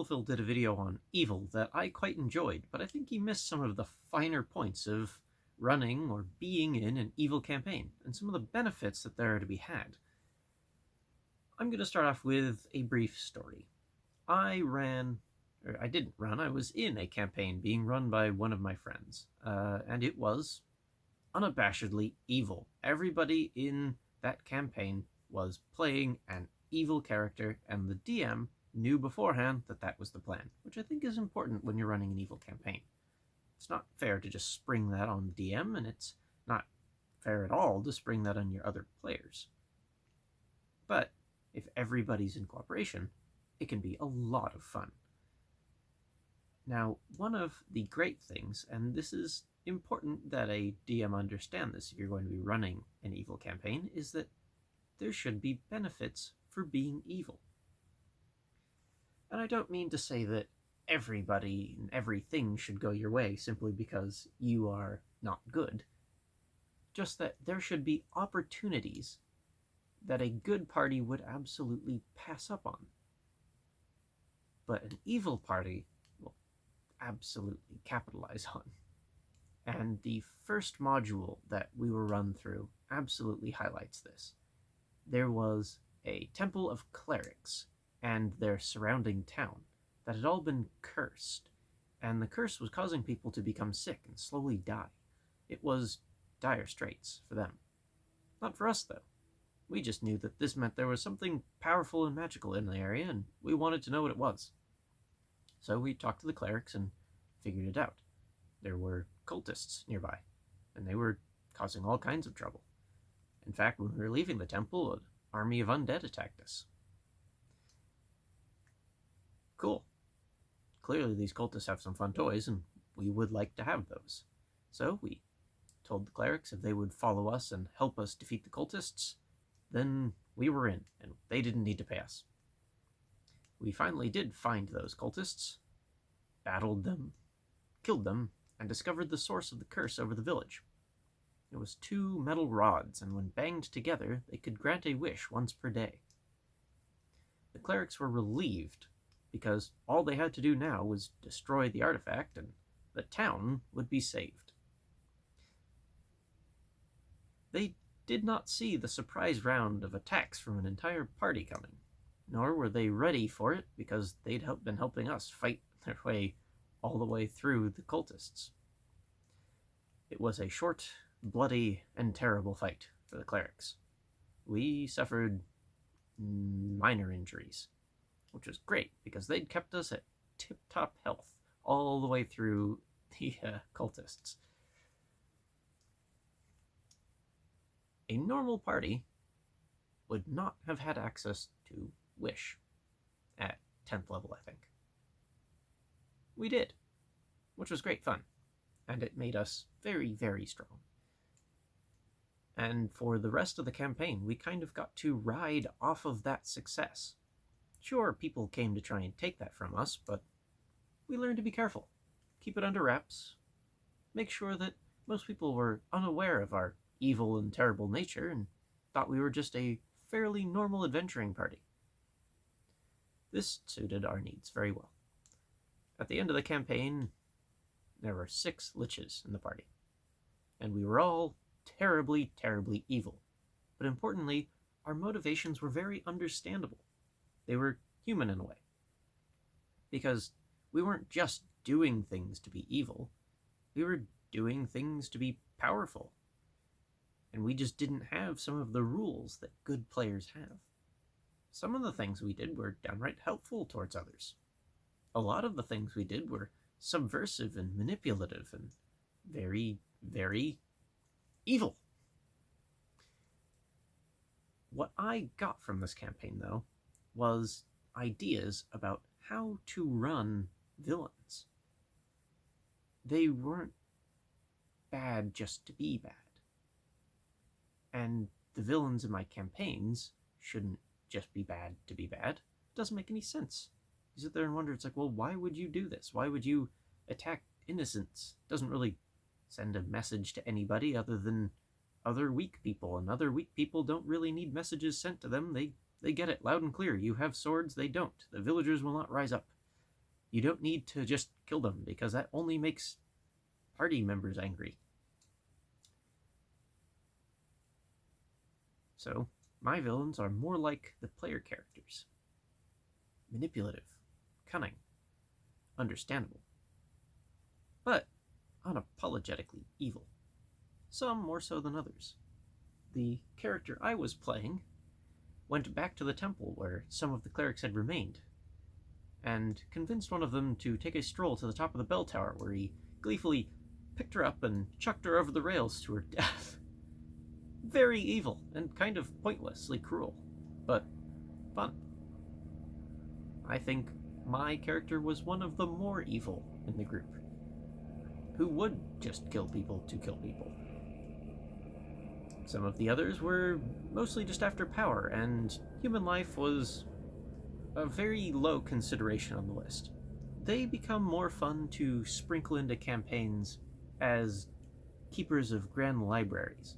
Phil did a video on evil that I quite enjoyed, but I think he missed some of the finer points of running or being in an evil campaign and some of the benefits that there are to be had. I'm going to start off with a brief story. I didn't run, I was in a campaign being run by one of my friends, and it was unabashedly evil. Everybody in that campaign was playing an evil character, and the DM knew beforehand that that was the plan, which I think is important when you're running an evil campaign. It's not fair to just spring that on the DM, and it's not fair at all to spring that on your other players. But if everybody's in cooperation, it can be a lot of fun. Now, one of the great things, and this is important that a DM understand this if you're going to be running an evil campaign, is that there should be benefits for being evil. And I don't mean to say that everybody and everything should go your way simply because you are not good. Just that there should be opportunities that a good party would absolutely pass up on. But an evil party will absolutely capitalize on. And the first module that we were run through absolutely highlights this. There was a temple of clerics and their surrounding town that had all been cursed, and the curse was causing people to become sick and slowly die. It was dire straits for them. Not for us, though. We just knew that this meant there was something powerful and magical in the area, and we wanted to know what it was. So we talked to the clerics and figured it out. There were cultists nearby, and they were causing all kinds of trouble. In fact, when we were leaving the temple, an army of undead attacked us. Cool. Clearly these cultists have some fun toys, and we would like to have those. So we told the clerics if they would follow us and help us defeat the cultists, then we were in, and they didn't need to pay us. We finally did find those cultists, battled them, killed them, and discovered the source of the curse over the village. It was 2 metal rods, and when banged together, they could grant a wish once per day. The clerics were relieved, because all they had to do now was destroy the artifact, and the town would be saved. They did not see the surprise round of attacks from an entire party coming, nor were they ready for it because they'd been helping us fight their way all the way through the cultists. It was a short, bloody, and terrible fight for the clerics. We suffered minor injuries, which was great because they'd kept us at tip-top health all the way through the cultists. A normal party would not have had access to Wish at 10th level, I think. We did, which was great fun, and it made us very, very strong. And for the rest of the campaign, we kind of got to ride off of that success. Sure, people came to try and take that from us, but we learned to be careful, keep it under wraps, make sure that most people were unaware of our evil and terrible nature and thought we were just a fairly normal adventuring party. This suited our needs very well. At the end of the campaign, there were 6 liches in the party, and we were all terribly, terribly evil. But importantly, our motivations were very understandable. They were human in a way. Because we weren't just doing things to be evil, we were doing things to be powerful. And we just didn't have some of the rules that good players have. Some of the things we did were downright helpful towards others. A lot of the things we did were subversive and manipulative and very, very evil. What I got from this campaign, though, was ideas about how to run villains. They weren't bad just to be bad. And the villains in my campaigns shouldn't just be bad to be bad. It doesn't make any sense. You sit there and wonder, it's like, well, why would you do this? Why would you attack innocents? It doesn't really send a message to anybody other than other weak people, and other weak people don't really need messages sent to them. They get it loud and clear. You have swords, they don't. The villagers will not rise up. You don't need to just kill them, because that only makes party members angry. So, my villains are more like the player characters. Manipulative, cunning, understandable, but unapologetically evil. Some more so than others. The character I was playing went back to the temple where some of the clerics had remained, and convinced one of them to take a stroll to the top of the bell tower, where he gleefully picked her up and chucked her over the rails to her death. Very evil and kind of pointlessly cruel, but fun. I think my character was one of the more evil in the group, who would just kill people to kill people. Some of the others were mostly just after power, and human life was a very low consideration on the list. They become more fun to sprinkle into campaigns as keepers of grand libraries.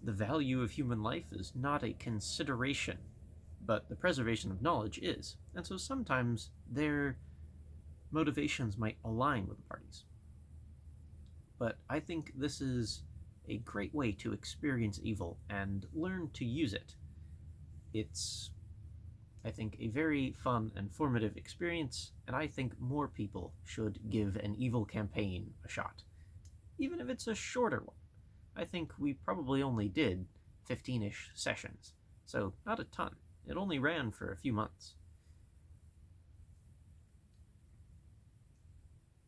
The value of human life is not a consideration, but the preservation of knowledge is, and so sometimes their motivations might align with the parties. But I think this is a great way to experience evil and learn to use it. It's, I think, a very fun and formative experience, and I think more people should give an evil campaign a shot, even if it's a shorter one. I think we probably only did 15-ish sessions, so not a ton. It only ran for a few months.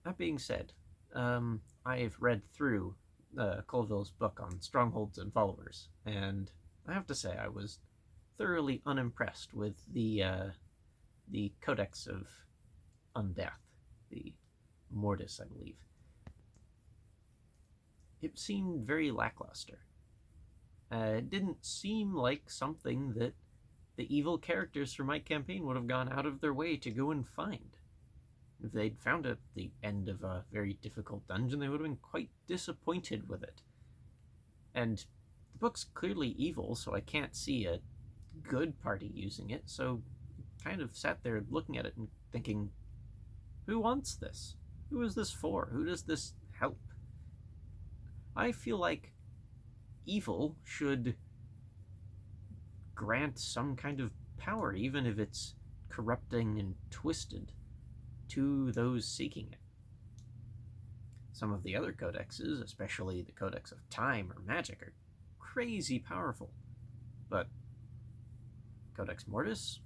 That being said, I've read through Colville's book on strongholds and followers, and I have to say I was thoroughly unimpressed with the Codex of Undeath, the Mortis, I believe. It seemed very lackluster. It didn't seem like something that the evil characters for my campaign would have gone out of their way to go and find. If they'd found it at the end of a very difficult dungeon, they would have been quite disappointed with it. And the book's clearly evil, so I can't see a good party using it, so I kind of sat there looking at it and thinking, who wants this? Who is this for? Who does this help? I feel like evil should grant some kind of power, even if it's corrupting and twisted, to those seeking it. Some of the other codexes, especially the Codex of Time or Magic, are crazy powerful, but Codex Mortis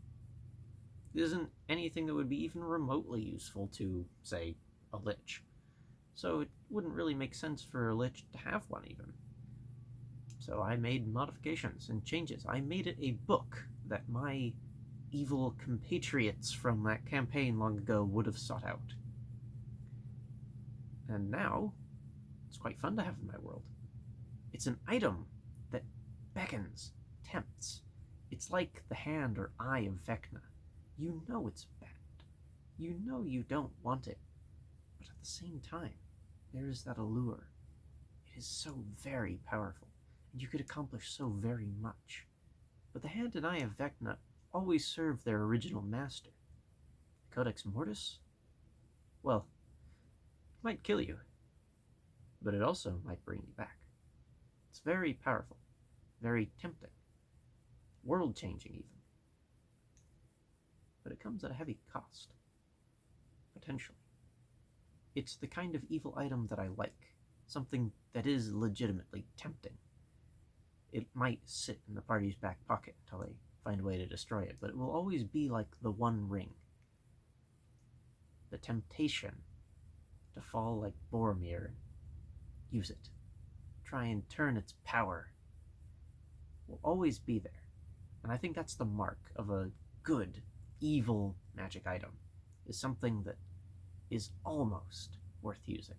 isn't anything that would be even remotely useful to, say, a lich. So it wouldn't really make sense for a lich to have one even. So I made modifications and changes. I made it a book that my evil compatriots from that campaign long ago would have sought out. And now, it's quite fun to have in my world. It's an item that beckons, tempts. It's like the hand or eye of Vecna. You know it's bad. You know you don't want it. But at the same time, there is that allure. It is so very powerful, and you could accomplish so very much. But the hand and eye of Vecna always serve their original master. The Codex Mortis? Well, it might kill you, but it also might bring you back. It's very powerful, very tempting, world-changing even. But it comes at a heavy cost, potentially. It's the kind of evil item that I like, something that is legitimately tempting. It might sit in the party's back pocket until they find a way to destroy it, but it will always be like the One Ring. The temptation to fall like Boromir and use it, try and turn its power, will always be there. And I think that's the mark of a good, evil magic item, is something that is almost worth using.